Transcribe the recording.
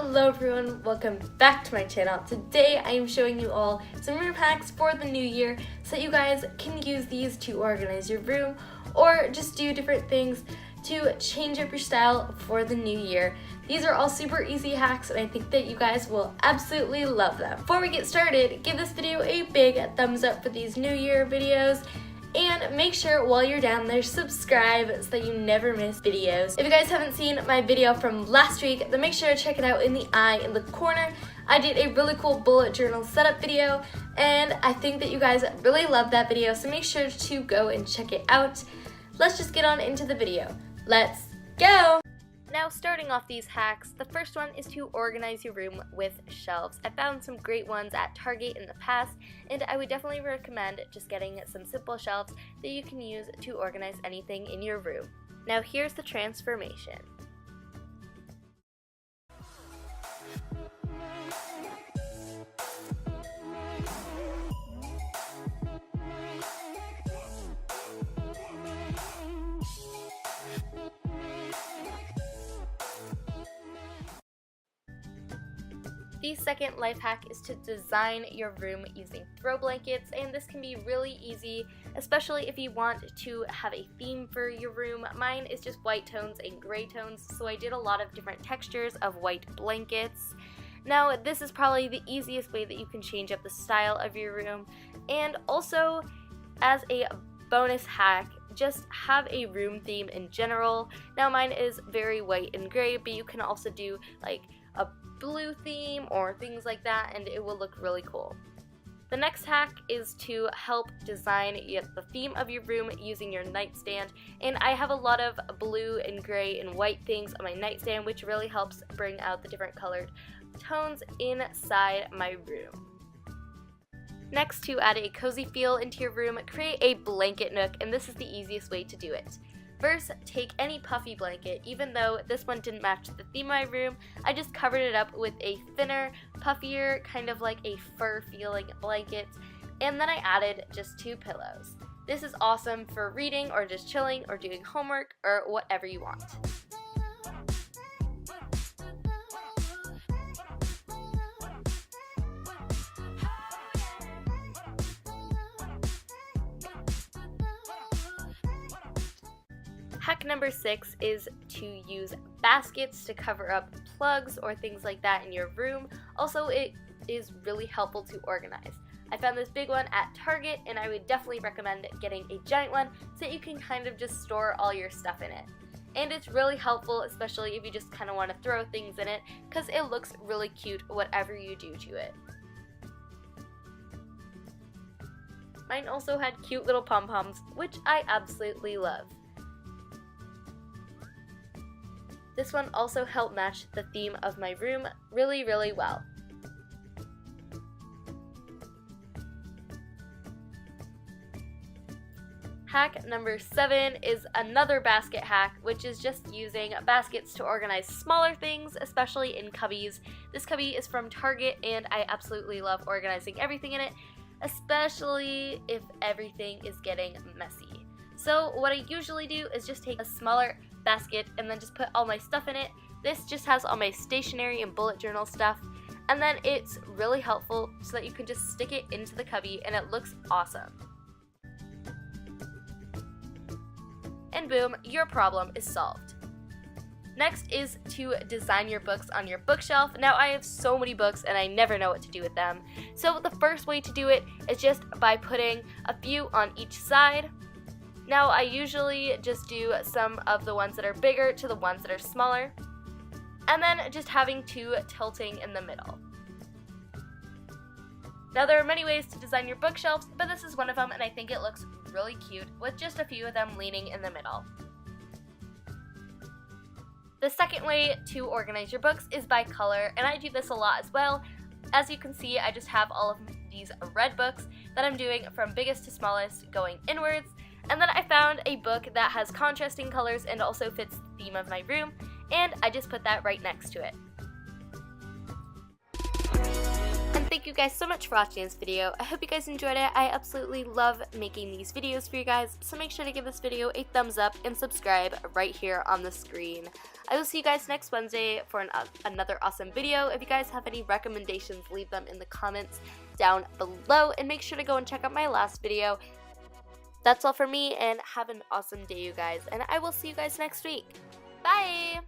Hello everyone, welcome back to my channel. Today I am showing you all some room hacks for the new year so that you guys can use these to organize your room or just do different things to change up your style for the new year. These are all super easy hacks and I think that you guys will absolutely love them. Before we get started, give this video a big thumbs up for these new year videos. And make sure while you're down there, subscribe so that you never miss videos. If you guys haven't seen my video from last week, then make sure to check it out in the eye in the corner. I did a really cool bullet journal setup video, and I think that you guys really loved that video, so make sure to go and check it out. Let's just get on into the video. Let's go! Now, starting off these hacks, the first one is to organize your room with shelves. I found some great ones at Target in the past, and I would definitely recommend just getting some simple shelves that you can use to organize anything in your room. Now here's the transformation. The second life hack is to design your room using throw blankets, and this can be really easy, especially if you want to have a theme for your room. Mine is just white tones and gray tones, so I did a lot of different textures of white blankets. Now, this is probably the easiest way that you can change up the style of your room, and also as a bonus hack, just have a room theme in general. Now, mine is very white and gray, but you can also do like a blue theme or things like that, and it will look really cool. The next hack is to help design the theme of your room using your nightstand, and I have a lot of blue and gray and white things on my nightstand, which really helps bring out the different colored tones inside my room. Next, to add a cozy feel into your room, create a blanket nook, and this is the easiest way to do it. First, take any puffy blanket. Even though this one didn't match the theme of my room, I just covered it up with a thinner, puffier, kind of like a fur feeling blanket, and then I added just 2 pillows. This is awesome for reading or just chilling or doing homework or whatever you want. Hack number 6 is to use baskets to cover up plugs or things like that in your room. Also, it is really helpful to organize. I found this big one at Target, and I would definitely recommend getting a giant one so that you can kind of just store all your stuff in it. And it's really helpful, especially if you just kind of want to throw things in it, because it looks really cute whatever you do to it. Mine also had cute little pom-poms, which I absolutely love. This one also helped match the theme of my room really, really well. Hack number 7 is another basket hack, which is just using baskets to organize smaller things, especially in Cubbies. This cubby is from Target, and I absolutely love organizing everything in it, especially if everything is getting messy. So what I usually do is just take a smaller basket and then just put all my stuff in it. This just has all my stationery and bullet journal stuff, and then it's really helpful so that you can just stick it into the cubby and it looks awesome. And boom, your problem is solved. Next is to design your books on your bookshelf. Now, I have so many books and I never know what to do with them. So the first way to do it is just by putting a few on each side. Now, I usually just do some of the ones that are bigger to the ones that are smaller, and then just having 2 tilting in the middle. Now, there are many ways to design your bookshelves, but this is one of them, and I think it looks really cute with just a few of them leaning in the middle. The second way to organize your books is by color, and I do this a lot as well. As you can see, I just have all of these red books that I'm doing from biggest to smallest going inwards. And then I found a book that has contrasting colors and also fits the theme of my room, and I just put that right next to it. And thank you guys so much for watching this video. I hope you guys enjoyed it. I absolutely love making these videos for you guys, so make sure to give this video a thumbs up and subscribe right here on the screen. I will see you guys next Wednesday for another awesome video. If you guys have any recommendations, leave them in the comments down below, and make sure to go and check out my last video. That's all for me, and have an awesome day, you guys, and I will see you guys next week. Bye!